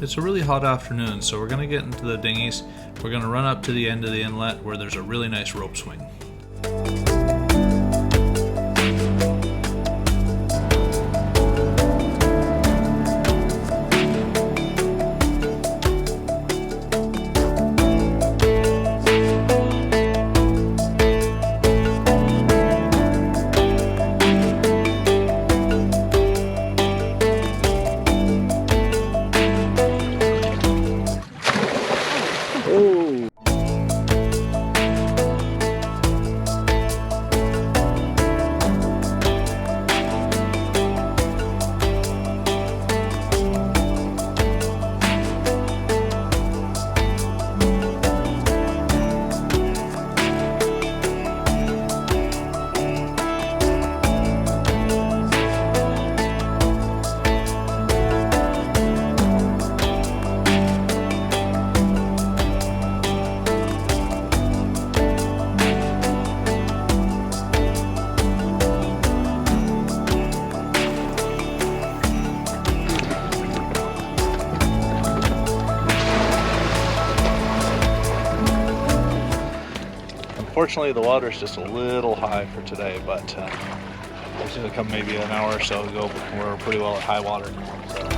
It's a really hot afternoon, so we're going to get into the dinghies. We're going to run up to the end of the inlet where there's a really nice rope swing. Unfortunately, the water is just a little high for today, but I should have come maybe an hour or so ago, but we're pretty well at high water now. So.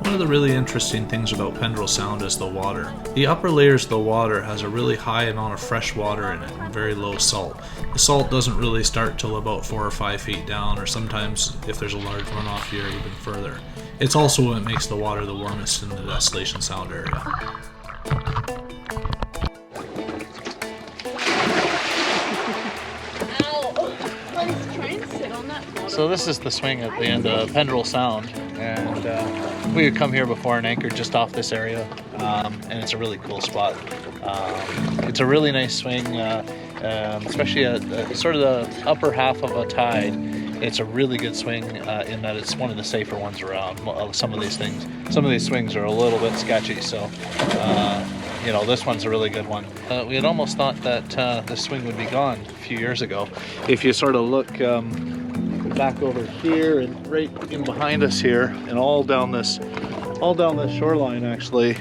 One of the really interesting things about Pendrell Sound is the water. The upper layers of the water has a really high amount of fresh water in it and very low salt. The salt doesn't really start till about 4 or 5 feet down, or sometimes if there's a large runoff here even further. It's also what makes the water the warmest in the Desolation Sound area. So this is the swing at the end of Pendrell Sound, and we had come here before and anchored just off this area, and it's a really cool spot. It's a really nice swing, especially at sort of the upper half of a tide. It's a really good swing in that it's one of the safer ones around. Some of these swings are a little bit sketchy, so you know, this one's a really good one. We had almost thought that this swing would be gone a few years ago. If you sort of look back over here and right in behind us here, and all down this shoreline, actually,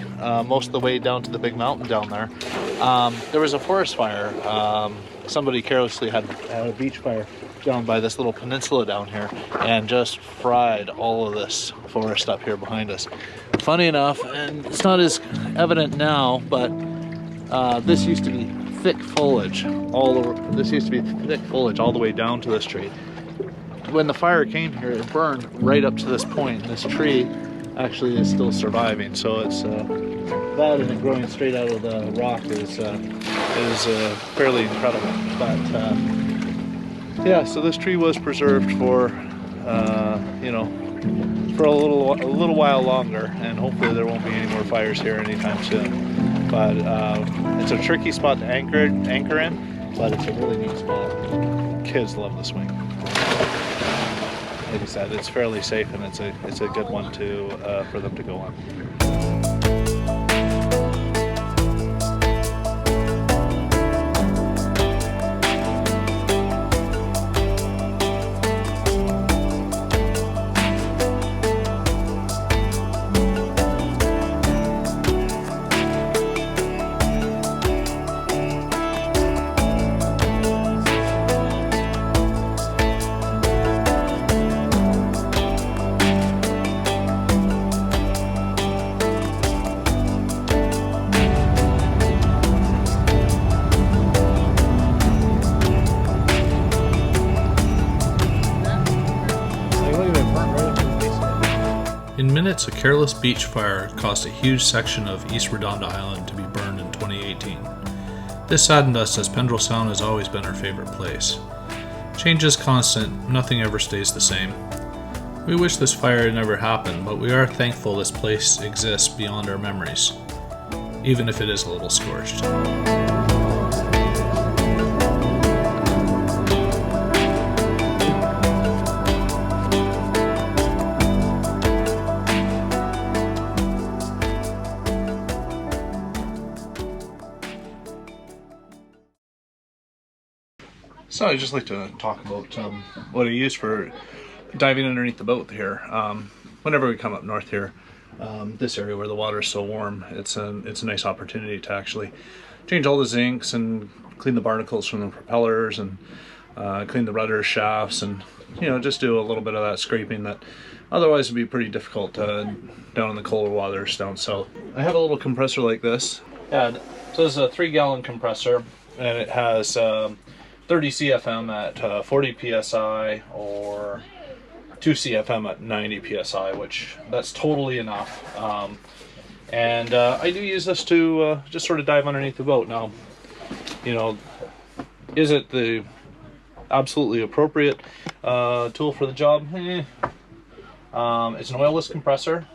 most of the way down to the big mountain down there, there was a forest fire. Somebody carelessly had a beach fire down by this little peninsula down here and just fried all of this forest up here behind us. Funny enough, and it's not as evident now, but this used to be thick foliage all over. This used to be thick foliage all the way down to this tree. When the fire came here, it burned right up to this point, and this tree actually is still surviving. So it's that, and it growing straight out of the rock is fairly incredible. But yeah, so this tree was preserved for you know, for a little while longer, and hopefully there won't be any more fires here anytime soon. But it's a tricky spot to anchor in, but it's a really neat spot. Kids love the swing. Like I said, it's fairly safe, and it's a good one to for them to go on. In minutes, a careless beach fire caused a huge section of East Redonda Island to be burned in 2018. This saddened us, as Pendrell Sound has always been our favorite place. Change is constant, nothing ever stays the same. We wish this fire had never happened, but we are thankful this place exists beyond our memories, even if it is a little scorched. So I'd just like to talk about what I use for diving underneath the boat here. Whenever we come up north here, this area where the water is so warm, it's a nice opportunity to actually change all the zincs and clean the barnacles from the propellers and clean the rudder shafts, and just do a little bit of that scraping that otherwise would be pretty difficult down in the colder waters down south. I have a little compressor like this. Yeah, so this is a 3-gallon compressor, and it has 30 CFM at 40 PSI or 2 CFM at 90 PSI, which that's totally enough. And I do use this to just sort of dive underneath the boat. Now, is it the absolutely appropriate tool for the job? It's an oilless compressor.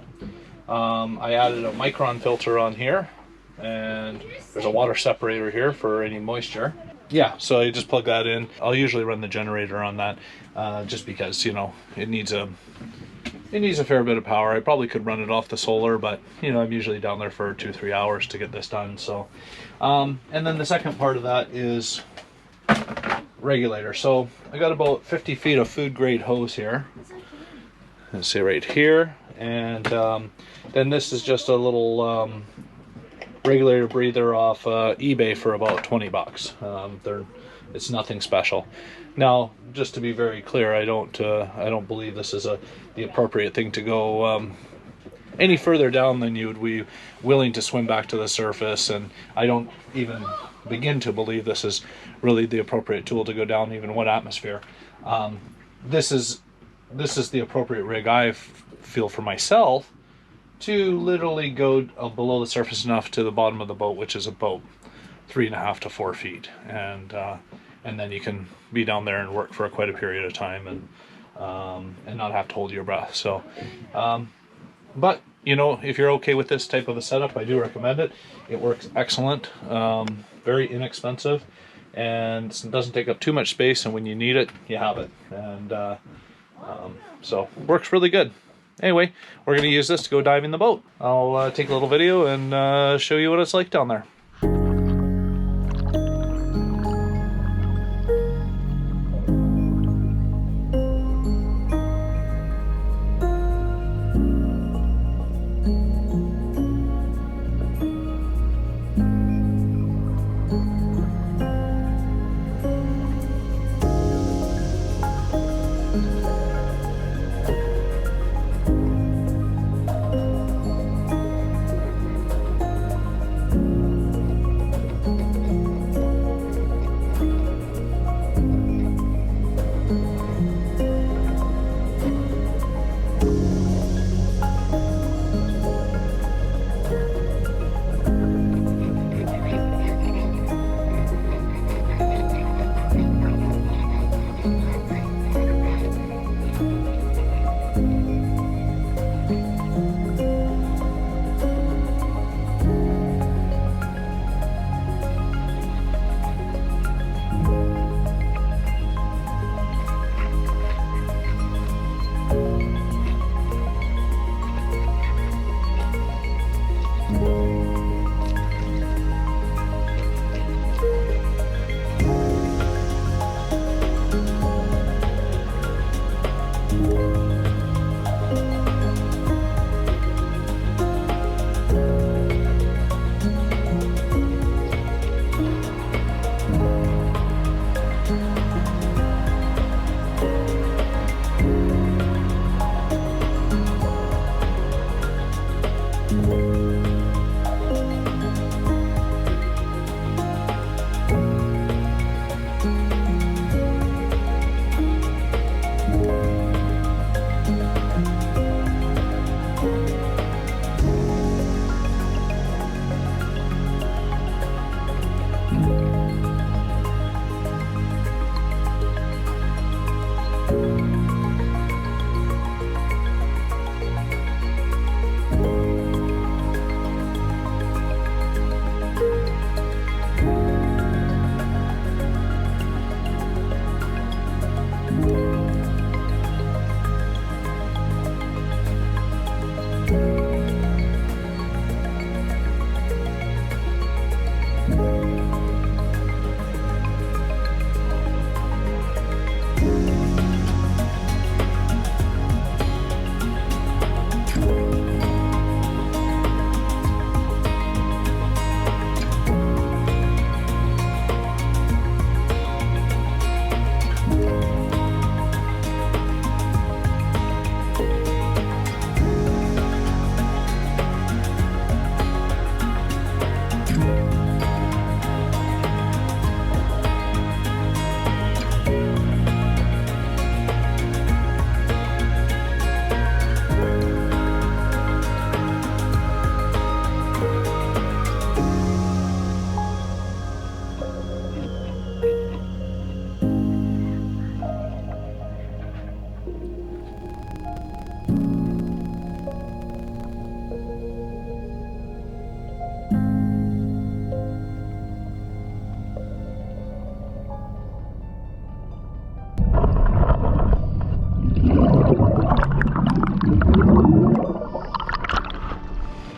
I added a micron filter on here, and there's a water separator here for any moisture. Yeah, so I just plug that in. I'll usually run the generator on that, just because it needs a fair bit of power. I probably could run it off the solar, but I'm usually down there for 2-3 hours to get this done. So, and then the second part of that is regulator. So I got about 50 feet of food grade hose here. Let's see right here, and then this is just a little regulator breather off eBay for about 20 bucks. It's nothing special. Now, just to be very clear, I don't believe this is the appropriate thing to go any further down than you would be willing to swim back to the surface, and I don't even begin to believe this is really the appropriate tool to go down even 1 atmosphere. This is the appropriate rig I feel for myself to literally go below the surface enough to the bottom of the boat, which is about 3.5 to 4 feet, and then you can be down there and work for quite a period of time and not have to hold your breath. So, but if you're okay with this type of a setup, I do recommend it. It works excellent, very inexpensive, and it doesn't take up too much space. And when you need it, you have it, and so works really good. Anyway, we're going to use this to go dive in the boat. I'll take a little video and show you what it's like down there.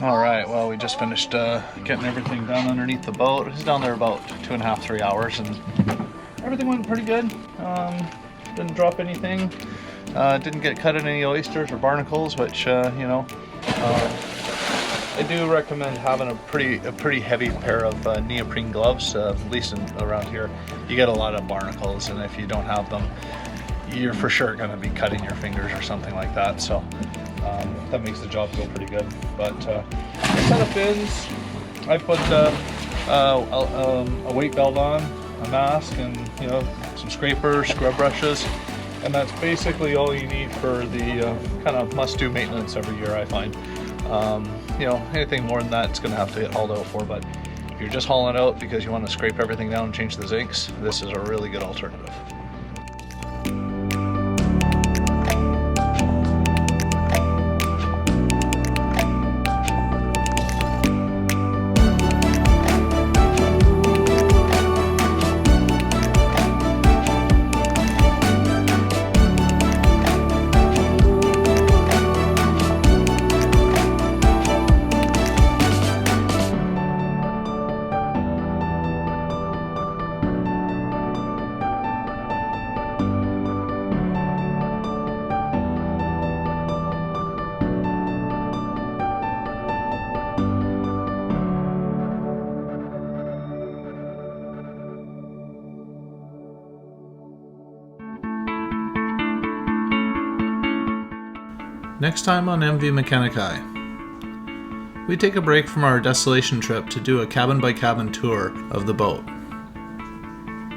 All right, well, we just finished getting everything done underneath the boat. It was down there about 2.5, 3 hours, and everything went pretty good. Didn't drop anything. Didn't get cut in any oysters or barnacles, which I do recommend having a pretty heavy pair of neoprene gloves, at least around here. You get a lot of barnacles, and if you don't have them, you're for sure going to be cutting your fingers or something like that. So that makes the job go pretty good. But a set of fins. I put a weight belt on, a mask, and some scrapers, scrub brushes, and that's basically all you need for the kind of must-do maintenance every year, I find. Anything more than that, it's going to have to get hauled out for. But if you're just hauling it out because you want to scrape everything down and change the zincs, this is a really good alternative. Next time on MV Makena Kai, we take a break from our desolation trip to do a cabin by cabin tour of the boat.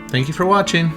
Thank you for watching.